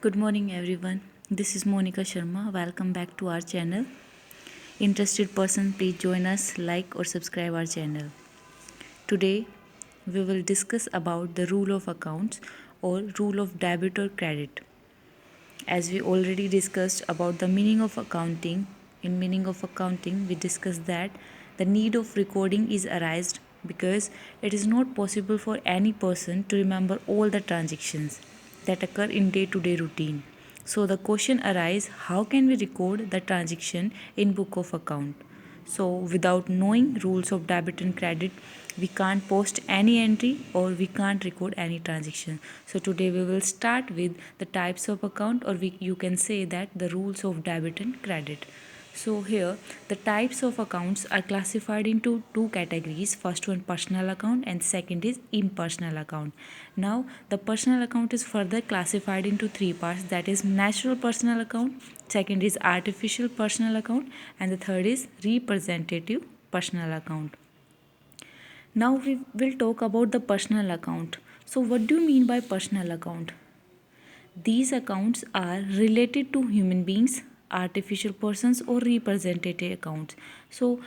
Good morning, everyone. This is Monica Sharma. Welcome back to our channel. Interested person, please join us, like or subscribe our channel. Today, we will discuss about the rule of accounts or rule of debit or credit. As we already discussed about the meaning of accounting, in meaning of accounting, we discussed that the need of recording is arised because it is not possible for any person to remember all the transactions that occur in day-to-day routine. So the question arises, how can we record the transaction in book of account? So without knowing rules of debit and credit, we can't post any entry or we can't record any transaction. So today we will start with the types of account, or you can say that the rules of debit and credit. So here the types of accounts are classified into two categories. First one, personal account, and second is impersonal account. Now the personal account is further classified into three parts, that is natural personal account, second is artificial personal account, and the third is representative personal account. Now we will talk about the personal account. So what do you mean by personal account? These accounts are related to human beings, artificial persons और representative accounts. So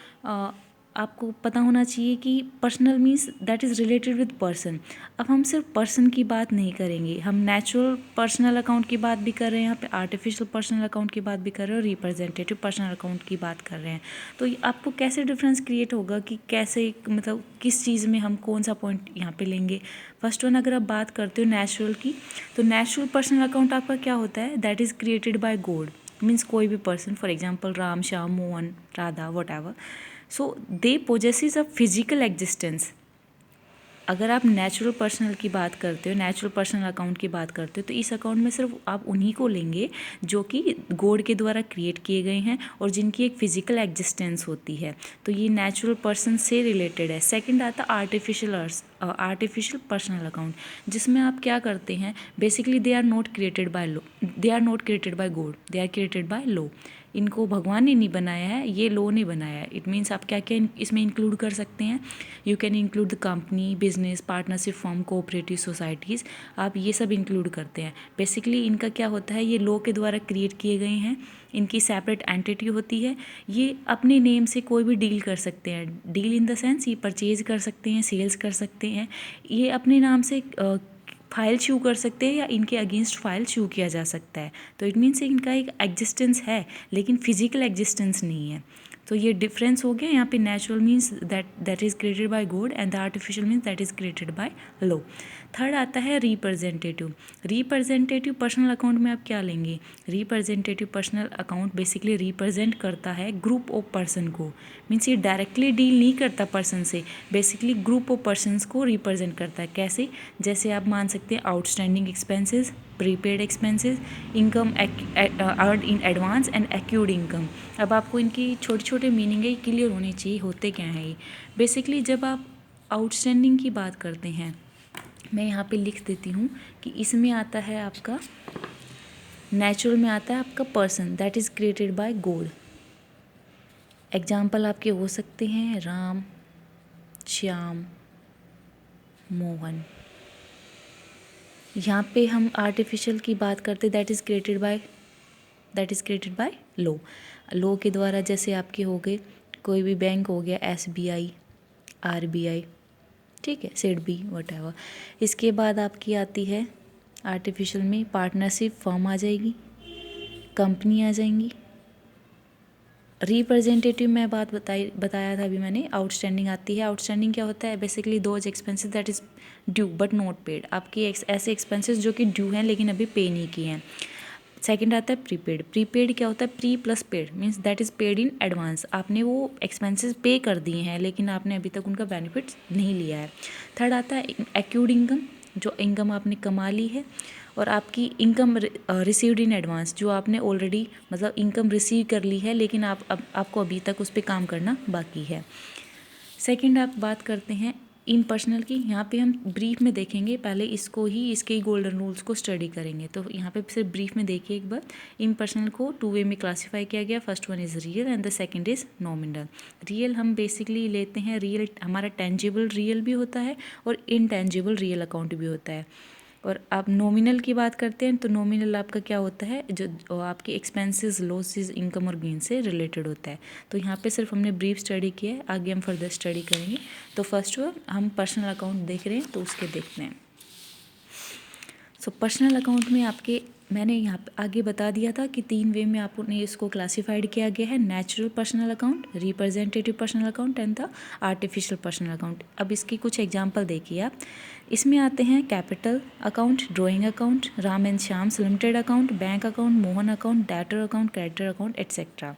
आपको पता होना चाहिए कि personal means that is related with person. अब हम सिर्फ person की बात नहीं करेंगे, हम नेचुरल पर्सनल अकाउंट की बात भी कर रहे हैं, यहाँ पे आर्टिफिशियल पर्सनल अकाउंट की बात भी कर रहे हैं और रिप्रेजेंटेटिव पर्सनल अकाउंट की बात कर रहे हैं. तो आपको कैसे डिफरेंस क्रिएट होगा कि कैसे, मतलब किस चीज़ में हम कौन सा पॉइंट यहाँ पे लेंगे. फर्स्ट वन, अगर आप बात करते हो नेचुरल की, तो नेचुरल पर्सनल अकाउंट आपका क्या होता है, that is created by God. Means कोई भी person, for example Ram, Shyam, Mohan, Radha, what ever. So they possesses a physical existence. अगर आप नेचुरल पर्सनल की बात करते हो, नेचुरल पर्सनल अकाउंट की बात करते हो, तो इस अकाउंट में सिर्फ आप उन्हीं को लेंगे जो कि गॉड के द्वारा क्रिएट किए गए हैं और जिनकी एक फिजिकल एग्जिस्टेंस होती है. तो ये नेचुरल पर्सन से रिलेटेड है. सेकंड आता आर्टिफिशियल पर्सनल अकाउंट, जिसमें आप क्या करते हैं, basically they are not created by law, they are not created by God, they are created by law. इनको भगवान ने नहीं बनाया है, ये लॉ ने बनाया है. इट मीन्स आप क्या क्या इसमें इंक्लूड कर सकते हैं, you can include the company, business, partnership form, cooperative societies, आप ये सब इंक्लूड करते हैं. बेसिकली इनका क्या होता है, ये लॉ के द्वारा क्रिएट किए गए हैं, इनकी सेपरेट एंटिटी होती है. ये अपने नेम से कोई भी डील कर सकते हैं, डील इन द सेंस ये परचेज कर सकते हैं, सेल्स कर सकते हैं, ये अपने नाम से फाइल शू कर सकते हैं या इनके अगेंस्ट फाइल शू किया जा सकता है. तो इट मीन्स इनका एक एग्जिस्टेंस है लेकिन फिजिकल एग्जिस्टेंस नहीं है. तो ये डिफरेंस हो गया. यहाँ पे natural means that is created by God and the artificial means that is created by law. Third आता है रिप्रेजेंटेटिव. रिप्रेजेंटेटिव पर्सनल अकाउंट में आप क्या लेंगे, representative personal account basically represent करता है ग्रुप ऑफ पर्सन को. मीन्स ये डायरेक्टली डील नहीं करता पर्सन से, बेसिकली ग्रुप ऑफ पर्सनस को रिप्रेजेंट करता है. कैसे, जैसे आप मान सकते हैं outstanding expenses, prepaid expenses, income earn in advance and accrued income. अब आपको इनकी छोटे छोटे मीनिंग है क्लियर होनी चाहिए, होते क्या हैं ये. बेसिकली जब आप आउटस्टैंडिंग की बात करते हैं, मैं यहाँ पे लिख देती हूँ कि इसमें आता है आपका, नेचुरल में आता है आपका person that is created by God. Example आपके हो सकते हैं राम, श्याम, मोहन. यहाँ पे हम आर्टिफिशियल की बात करते that is created by law. Law के द्वारा जैसे आपके हो गए कोई भी बैंक हो गया, SBI, RBI, ठीक है, SEDBI, वटएवर. इसके बाद आपकी आती है आर्टिफिशियल में पार्टनरशिप फर्म आ जाएगी, कंपनी आ जाएंगी. रिप्रेजेंटेटिव में बात बताया था अभी मैंने, आउटस्टैंडिंग आती है. आउटस्टैंडिंग क्या होता है, basically those expenses that is due but not paid. आपके ऐसे एक्सपेंसेस जो कि ड्यू हैं लेकिन अभी पे नहीं किए हैं. सेकंड आता है प्रीपेड. प्रीपेड क्या होता है, pre plus paid, means that is paid in advance. आपने वो एक्सपेंसेस पे कर दिए हैं लेकिन आपने अभी तक उनका बेनिफिट नहीं लिया है. थर्ड आता है एक्यूर्ड इनकम, जो इनकम आपने कमा ली है और आपकी इनकम रिसीव्ड इन एडवांस, जो आपने ऑलरेडी मतलब इनकम रिसीव कर ली है लेकिन आपको अभी तक उस पर काम करना बाकी है. सेकंड आप बात करते हैं इम्पर्सनल की. यहाँ पे हम ब्रीफ में देखेंगे, पहले इसको ही, इसके ही गोल्डन रूल्स को स्टडी करेंगे. तो यहाँ पे सिर्फ ब्रीफ में देखिए एक बार. इम्पर्सनल को 2 वे में क्लासीफाई किया गया. First one is real and the second is nominal. Real हम बेसिकली लेते हैं, रियल हमारा टेंजिबल रियल भी होता है और इनटेंजिबल रियल अकाउंट भी होता है. और आप नॉमिनल की बात करते हैं तो नॉमिनल आपका क्या होता है, जो आपकी एक्सपेंसेस, लॉसेस, इनकम और गेन से रिलेटेड होता है। तो यहाँ पे सिर्फ हमने ब्रीफ स्टडी किया है, आगे हम फर्दर स्टडी करेंगे। तो फर्स्ट हम पर्सनल अकाउंट देख रहे हैं तो उसके देखते हैं। सो पर्सनल अकाउंट में आपके मैंने यहाँ पे आगे बता दिया था कि 3 वे में आपने इसको क्लासिफाइड किया गया है, natural personal account, representative personal account and the artificial personal account. अब इसकी कुछ एग्जांपल देखिए आप। इसमें आते हैं capital account, drawing account, Ram and Shyam's limited account, bank account, Mohan account, debtor account, creditor account etcetera.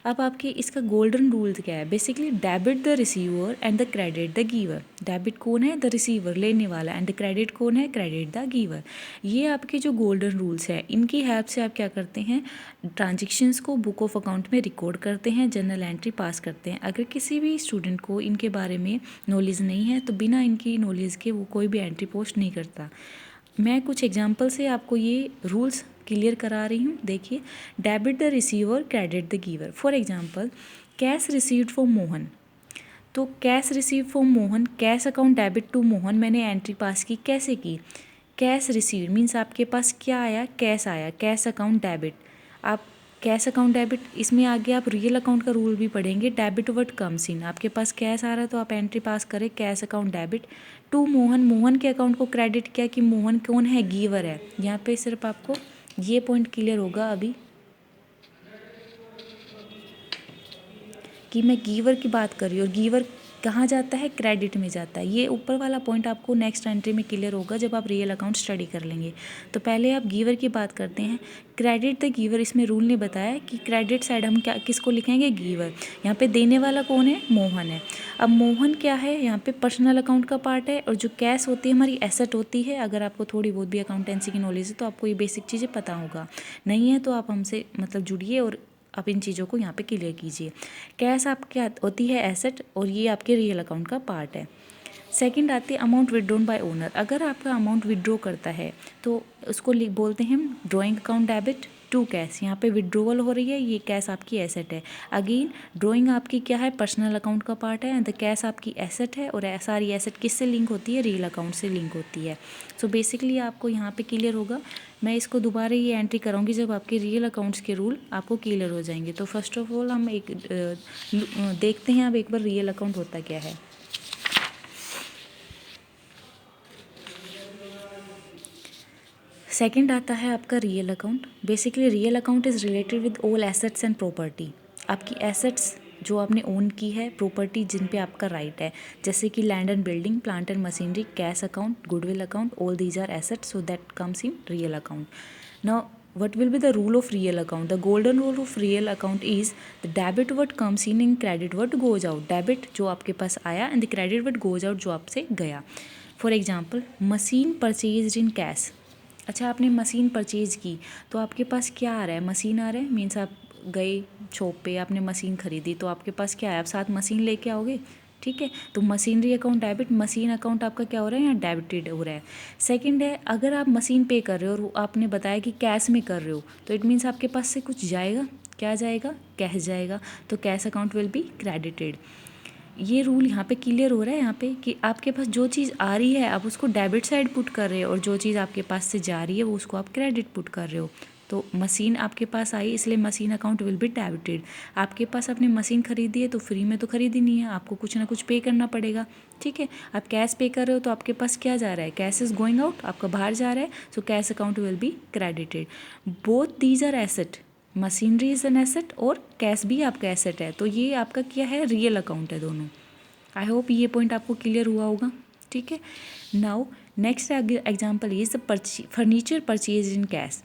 अब आपके इसका गोल्डन रूल क्या है, basically debit the receiver and the credit the giver. Debit कौन है, द रिसीवर लेने वाला, एंड द क्रेडिट कौन है, क्रेडिट द गिवर। ये आपके जो गोल्डन रूल्स है, इनकी हेल्प से आप क्या करते हैं, ट्रांजेक्शन्स को बुक ऑफ अकाउंट में रिकॉर्ड करते हैं, जर्नल एंट्री पास करते हैं। अगर किसी भी स्टूडेंट को इनके बारे में नॉलेज नहीं है तो बिना इनकी नॉलेज के वो कोई भी एंट्री पोस्ट नहीं करता। मैं कुछ एग्जाम्पल से आपको ये रूल्स क्लियर करा रही हूँ। देखिए, debit the receiver, credit the giver. For example, cash received for Mohan. तो cash receive for Mohan, cash account debit to Mohan, मैंने एंट्री पास की, कैसे की, कैश रिसीव मीन्स आपके पास क्या आया, कैश आया, कैश अकाउंट डेबिट। आप कैश अकाउंट डेबिट, इसमें आगे आप रियल अकाउंट का रूल भी पढ़ेंगे, डेबिट वर्ड कम्स इन। आपके पास कैश आ रहा है तो आप एंट्री पास करें, cash account debit to Mohan, Mohan के अकाउंट को क्रेडिट किया कि मोहन कौन है, गिवर है। यहाँ पे सिर्फ आपको ये पॉइंट क्लियर होगा अभी कि मैं गिवर की बात कर रही हूँ, और गिवर कहाँ जाता है, क्रेडिट में जाता है। ये ऊपर वाला पॉइंट आपको नेक्स्ट एंट्री में क्लियर होगा जब आप रियल अकाउंट स्टडी कर लेंगे। तो पहले आप गिवर की बात करते हैं, क्रेडिट द गिवर। इसमें रूल ने बताया कि क्रेडिट साइड हम क्या किसको लिखेंगे, गिवर। यहाँ पे देने वाला कौन है, मोहन है। अब मोहन क्या है, यहाँ पे पर्सनल अकाउंट का पार्ट है, और जो कैश होती है हमारी एसेट होती है। अगर आपको थोड़ी बहुत भी अकाउंटेंसी की नॉलेज है तो आपको ये बेसिक चीज़ें पता होगा, नहीं है तो आप हमसे मतलब जुड़िए और आप इन चीज़ों को यहाँ पे क्लियर कीजिए। कैश आप क्या होती है, एसेट, और ये आपके रियल अकाउंट का पार्ट है। सेकंड आती है अमाउंट विड्रॉन बाय ओनर। अगर आपका अमाउंट विड्रॉ करता है तो उसको बोलते हैं हम drawing account debit to cash. यहाँ पे विड्रॉवल हो रही है, ये कैश आपकी एसेट है। अगेन ड्रॉइंग आपकी क्या है, पर्सनल अकाउंट का पार्ट है, एंड द कैश आपकी एसेट है, और सारी एसेट किससे लिंक होती है, रियल अकाउंट से लिंक होती है। सो बेसिकली आपको यहाँ पे क्लियर होगा। मैं इसको दोबारा ये एंट्री कराऊंगी जब आपके रियल अकाउंट्स के रूल आपको क्लियर हो जाएंगे। तो फर्स्ट ऑफ ऑल हम एक देखते हैं अब एक बार रियल अकाउंट होता क्या है। सेकंड आता है आपका real account. Basically real account is related with all assets and property. आपकी एसेट्स जो आपने ओन की है, प्रॉपर्टी जिन पे आपका राइट है, जैसे कि land and building, plant and machinery, cash account, goodwill account, all these are assets, so that comes in real account. Now what will be the rule of real account? The golden rule of real account is the debit what comes in and credit what goes out. Debit जो आपके पास आया and the credit what goes out जो आपसे गया। For example, machine purchased in cash। अच्छा, आपने machine purchase की तो आपके पास क्या आ रहा है, मशीन आ रहा है, मीन्स आप गए शॉप पे, आपने मशीन खरीदी तो आपके पास क्या है, आप साथ मशीन लेके आओगे, ठीक है। तो machinery account debit, machine account आपका क्या हो रहा है, यहाँ डेबिटेड हो रहा है। सेकंड है, अगर आप मशीन पे कर रहे हो और आपने बताया कि कैश में कर रहे हो तो इट मीन्स आपके पास से कुछ जाएगा, क्या जाएगा, कैश जाएगा, तो cash account will be credited. ये रूल यहाँ पे क्लियर हो रहा है यहाँ पे कि आपके पास जो चीज़ आ रही है आप उसको डेबिट साइड पुट कर रहे हो, और जो चीज़ आपके पास से जा रही है वो उसको आप क्रेडिट पुट कर रहे हो। तो मशीन आपके पास आई इसलिए machine account will be debited. आपके पास आपने मशीन खरीदी है तो फ्री में तो खरीदी नहीं है, आपको कुछ ना कुछ पे करना पड़ेगा, ठीक है। आप कैश पे कर रहे हो तो आपके पास क्या जा रहा है, कैश इज गोइंग आउट, आपका बाहर जा रहा है, so cash account will be credited. Both these are asset, machinery is an asset और कैश भी आपका एसेट है, तो ये आपका क्या है, रियल अकाउंट है दोनों। आई होप ये पॉइंट आपको क्लियर हुआ होगा, ठीक है। Now next example is furniture purchase in cash.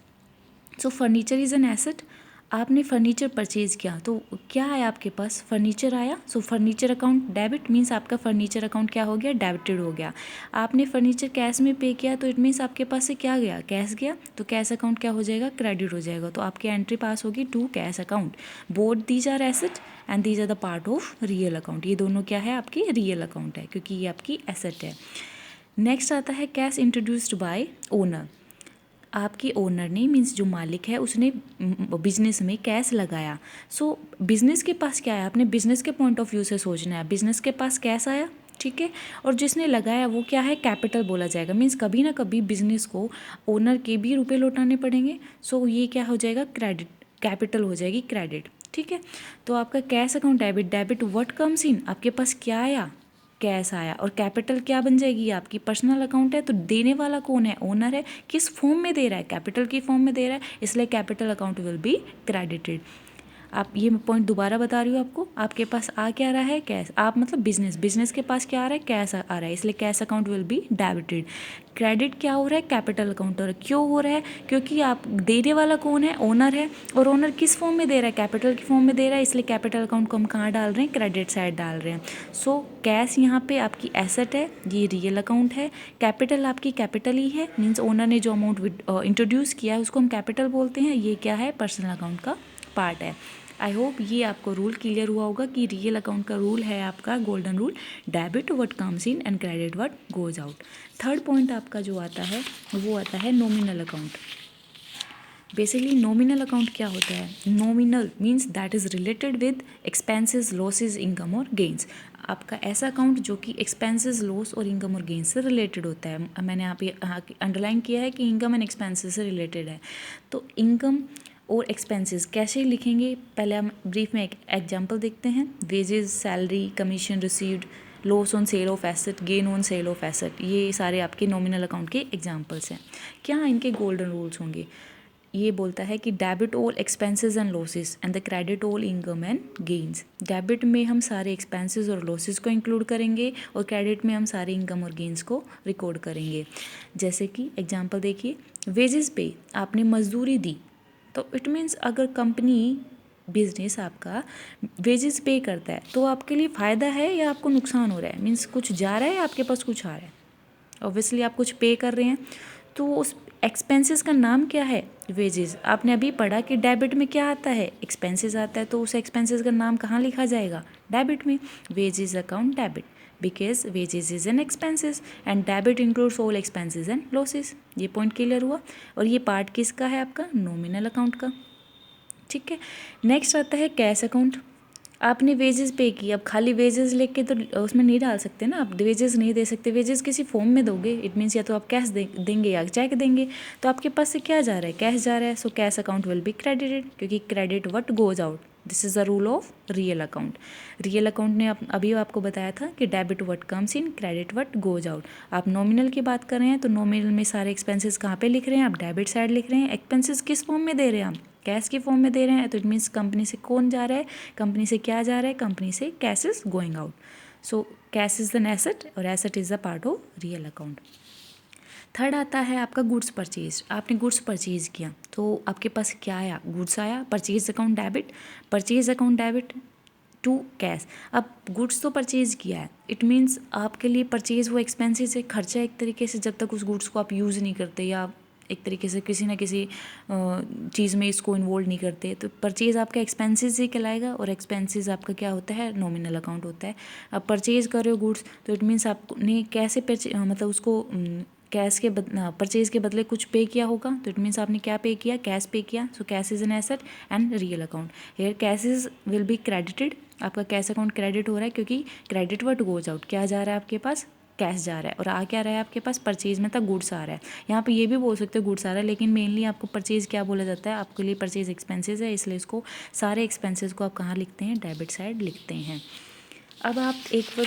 So furniture is an asset. आपने फर्नीचर परचेज किया तो क्या आया आपके पास, फर्नीचर आया, सो फर्नीचर अकाउंट डेबिट मीन्स आपका फर्नीचर अकाउंट क्या हो गया, डेबिटेड हो गया। आपने फर्नीचर कैश में पे किया तो इट मीन्स आपके पास से क्या गया, कैश गया, तो कैश अकाउंट क्या हो जाएगा, क्रेडिट हो जाएगा। तो आपकी एंट्री पास होगी to cash account. Both these are asset and these are the part of real account. ये दोनों क्या है, आपकी रियल अकाउंट है क्योंकि ये आपकी एसेट है। नेक्स्ट आता है कैश इंट्रोड्यूस्ड बाय ओनर। आपके ओनर ने मीन्स जो मालिक है उसने बिजनेस में कैश लगाया। सो बिजनेस के पास क्या है, आपने बिजनेस के पॉइंट ऑफ व्यू से सोचना है। बिजनेस के पास कैश आया, ठीक है। और जिसने लगाया वो क्या है, कैपिटल बोला जाएगा। मीन्स कभी ना कभी बिजनेस को ओनर के भी रुपए लौटाने पड़ेंगे। सो ये क्या हो जाएगा, क्रेडिट, कैपिटल हो जाएगी क्रेडिट, ठीक है। तो आपका cash account debit, debit what comes इन, आपके पास क्या आया, कैश आया। और कैपिटल क्या बन जाएगी, आपकी पर्सनल अकाउंट है। तो देने वाला कौन है, ओनर है। किस फॉर्म में दे रहा है, कैपिटल की फॉर्म में दे रहा है, इसलिए capital account will be credited. आप ये पॉइंट दोबारा बता रही हूँ आपको, आपके पास आ क्या रहा है, कैश। आप मतलब बिजनेस के पास क्या आ रहा है, कैश आ रहा है, इसलिए cash account will be debited. Credit क्या हो रहा है, कैपिटल अकाउंट हो रहा है। क्यों हो रहा है, क्योंकि आप देने वाला कौन है, ओनर है। और ओनर किस फॉर्म में दे रहा है, कैपिटल की फॉर्म में दे रहा है, इसलिए कैपिटल अकाउंट को हम कहाँ डाल रहे हैं, क्रेडिट साइड डाल रहे हैं। सो कैश यहाँ पे आपकी एसेट है, ये रियल अकाउंट है। कैपिटल आपकी कैपिटल ही है, मीन्स ओनर ने जो अमाउंट इंट्रोड्यूस किया है उसको हम कैपिटल बोलते हैं। ये क्या है, पर्सनल अकाउंट का पार्ट है। आई होप ये आपको रूल क्लियर हुआ होगा कि रियल अकाउंट का रूल है आपका golden rule, debit what comes in and credit what goes out. Third point आपका जो आता है वो आता है nominal account. Basically nominal account क्या होता है, nominal means that is related with expenses, losses, income और गेंस। आपका ऐसा अकाउंट जो कि एक्सपेंसेस, लॉस और इनकम और गेंस से रिलेटेड होता है। मैंने यहाँ पे अंडरलाइन किया है कि इनकम एंड एक्सपेंसेस से रिलेटेड है। तो इनकम और एक्सपेंसेस कैसे लिखेंगे, पहले हम ब्रीफ में एक एग्जांपल देखते हैं। Wages, salary, commission received, loss on sale of asset, gain on sale of asset, ये सारे आपके नॉमिनल अकाउंट के एग्जांपल्स हैं। क्या इनके गोल्डन रूल्स होंगे, ये बोलता है कि debit all expenses and losses and the credit all income and gains. Debit में हम सारे एक्सपेंसेस और लॉसेस को इंक्लूड करेंगे और क्रेडिट में हम सारे इनकम और गेन्स को रिकॉर्ड करेंगे। जैसे कि एग्जांपल देखिए, वेजेस पे आपने मजदूरी दी, तो इट मीन्स अगर कंपनी, बिजनेस आपका वेजेस पे करता है तो आपके लिए फ़ायदा है या आपको नुकसान हो रहा है, मीन्स कुछ जा रहा है या आपके पास कुछ आ रहा है। ऑब्वियसली आप कुछ पे कर रहे हैं, तो उस एक्सपेंसेस का नाम क्या है, वेजेस। आपने अभी पढ़ा कि डेबिट में क्या आता है, एक्सपेंसेस आता है, तो उस एक्सपेंसेस का नाम कहाँ लिखा जाएगा, डेबिट में। Wages account debit, because wages is an expenses and debit includes all expenses and losses. ये पॉइंट क्लियर हुआ। और ये पार्ट किसका है, आपका नॉमिनल अकाउंट का, ठीक है। नेक्स्ट आता है कैश अकाउंट। आपने वेजेस पे की, अब खाली वेजेस लेके तो उसमें नहीं डाल सकते ना, आप वेजेस नहीं दे सकते, वेजेस किसी फॉर्म में दोगे, इट मीन्स या तो आप कैश देंगे या चेक देंगे। तो आपके पास से क्या जा रहा है, कैश जा रहा है। So cash account will be credited, क्योंकि credit what goes out, this is the rule of real account. Real account ने अभी आपको बताया था कि debit what comes in, credit what goes out. आप नॉमिनल की बात कर रहे हैं तो नॉमिनल में सारे एक्सपेंसेस कहाँ पे लिख रहे हैं, आप डेबिट साइड लिख रहे हैं। एक्सपेंसेस किस फॉर्म में दे रहे हैं, आप कैश की फॉर्म में दे रहे हैं। तो इट मीन्स कंपनी से कौन जा रहा है, कंपनी से क्या जा रहा है, कंपनी से cash is going out. So cash is an asset और asset is the part of real account. Third आता है आपका गुड्स परचेज। आपने गुड्स परचेज किया तो आपके पास क्या आया, गुड्स आया, purchase account debit, purchase account debit to cash. अब गुड्स तो परचेज किया है, इट मीन्स आपके लिए परचेज वो एक्सपेंसेस है, खर्चा एक तरीके से, जब तक उस गुड्स को आप यूज़ नहीं करते या एक तरीके से किसी ना किसी चीज़ में इसको इन्वॉल्व नहीं करते, तो परचेज़ आपका एक्सपेंसेस ही कहलाएगा। और एक्सपेंसेस आपका क्या होता है, नॉमिनल अकाउंट होता है। अब परचेज़ कर रहे हो गुड्स, तो इट मीन्स आपने कैसे मतलब उसको कैश के परचेज के बदले कुछ पे किया होगा, तो इट मीन्स आपने क्या पे किया, कैश पे किया। So cash is an asset and real account. Here cash is will be credited, आपका कैश अकाउंट क्रेडिट हो रहा है, क्योंकि क्रेडिट व्हाट गोज आउट, क्या जा रहा है आपके पास, कैश जा रहा है। और आ क्या रहा है आपके पास, परचेज में था गुड्स आ रहा है। यहाँ पे ये भी बोल सकते हो गुड्स आ रहा है, लेकिन मेनली आपको परचेज क्या बोला जाता है, आपके लिए परचेज एक्सपेंसेस है, इसलिए इसको सारे एक्सपेंसेस को आप कहाँ लिखते हैं, डेबिट साइड लिखते हैं। अब आप एक बार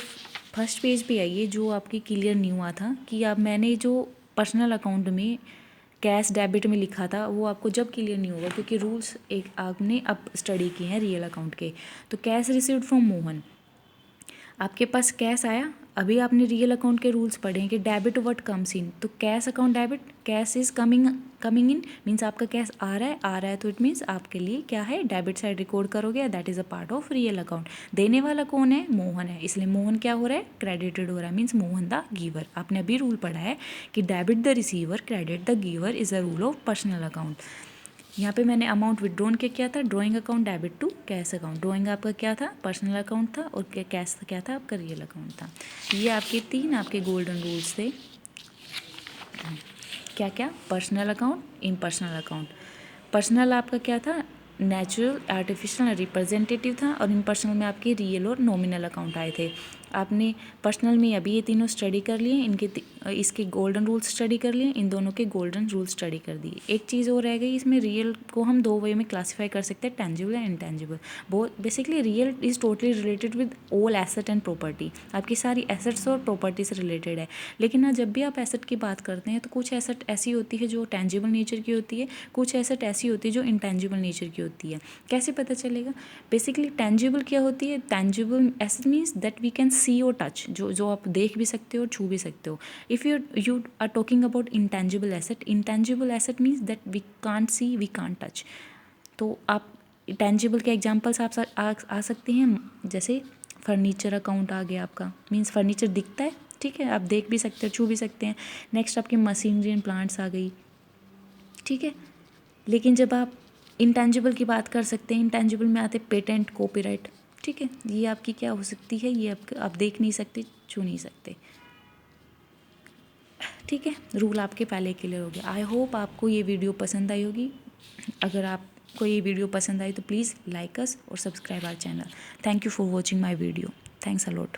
फर्स्ट पेज पे आइए, जो आपकी क्लियर नहीं हुआ था कि अब मैंने जो पर्सनल अकाउंट में कैश डेबिट में लिखा था वो आपको जब क्लियर नहीं होगा, क्योंकि रूल्स एक आपने अब स्टडी किए हैं रियल अकाउंट के। तो कैश रिसीव्ड फ्रॉम मोहन, आपके पास कैश आया। अभी आपने रियल अकाउंट के रूल्स पढ़े हैं कि डेबिट व्हाट कम्स इन, तो cash account debit, cash is coming in means आपका कैश आ रहा है, तो इट मीन्स आपके लिए क्या है, डेबिट साइड रिकॉर्ड करोगे, that is a part of real account. देने वाला कौन है, मोहन है, इसलिए मोहन क्या हो रहा है, क्रेडिटेड हो रहा है, मीन्स मोहन द गिवर। आपने अभी रूल पढ़ा है कि debit the receiver, credit the giver is a rule of personal account. यहाँ पे मैंने अमाउंट विड्रॉन के किया था, drawing account debit to cash account. Drawing आपका क्या था, पर्सनल अकाउंट था, और कैश क्या था, आपका रियल अकाउंट था। ये आपके तीन आपके गोल्डन रूल्स थे। क्या क्या, personal account, impersonal account. Personal आपका क्या था, नेचुरल, आर्टिफिशियल, रिप्रेजेंटेटिव था, और इम्पर्सनल में आपके रियल और नॉमिनल अकाउंट आए थे। आपने पर्सनल में अभी ये तीनों स्टडी कर लिए, इसके गोल्डन रूल्स स्टडी कर लिए, इन दोनों के गोल्डन रूल्स स्टडी कर दिए। एक चीज़ और रह गई, इसमें रियल को हम दो वे में क्लासीफाई कर सकते हैं, टेंजिबल एंड इनटेंजिबल। बहुत basically real is totally related with all asset and property, आपकी सारी एसेट्स और प्रॉपर्टी से रिलेटेड है। लेकिन ना जब भी आप एसेट की बात करते हैं तो कुछ एसेट ऐसी होती है जो टेंजिबल नेचर की होती है, कुछ एसेट ऐसी होती है जो इंटेंजिबल नेचर की होती है। कैसे पता चलेगा? बेसिकली टेंजिबल क्या होती है? Tangible asset means that we can see और टच, जो आप देख भी सकते हो और छू भी सकते हो। If you are talking about intangible asset means that we can't see, we can't touch. तो आप टेंजिबल के एग्जांपल्स आप आ सकते हैं, जैसे फर्नीचर अकाउंट आ गया आपका, मीन्स फर्नीचर दिखता है, ठीक है, आप देख भी सकते हो, छू भी सकते हैं। नेक्स्ट आपकी मशीनरी एंड प्लांट्स आ गई, ठीक है। लेकिन जब आप इंटेंजिबल की बात कर सकते हैं, इंटेंजिबल में आते पेटेंट, कॉपीराइट, ठीक है, ये आपकी क्या हो सकती है, ये आप देख नहीं सकते, छू नहीं सकते, ठीक है। रूल आपके पहले क्लियर हो गया। आई होप आपको ये वीडियो पसंद आई होगी। अगर आपको ये वीडियो पसंद आई तो प्लीज़ लाइक अस और subscribe our channel. Thank you for watching my video. Thanks a lot.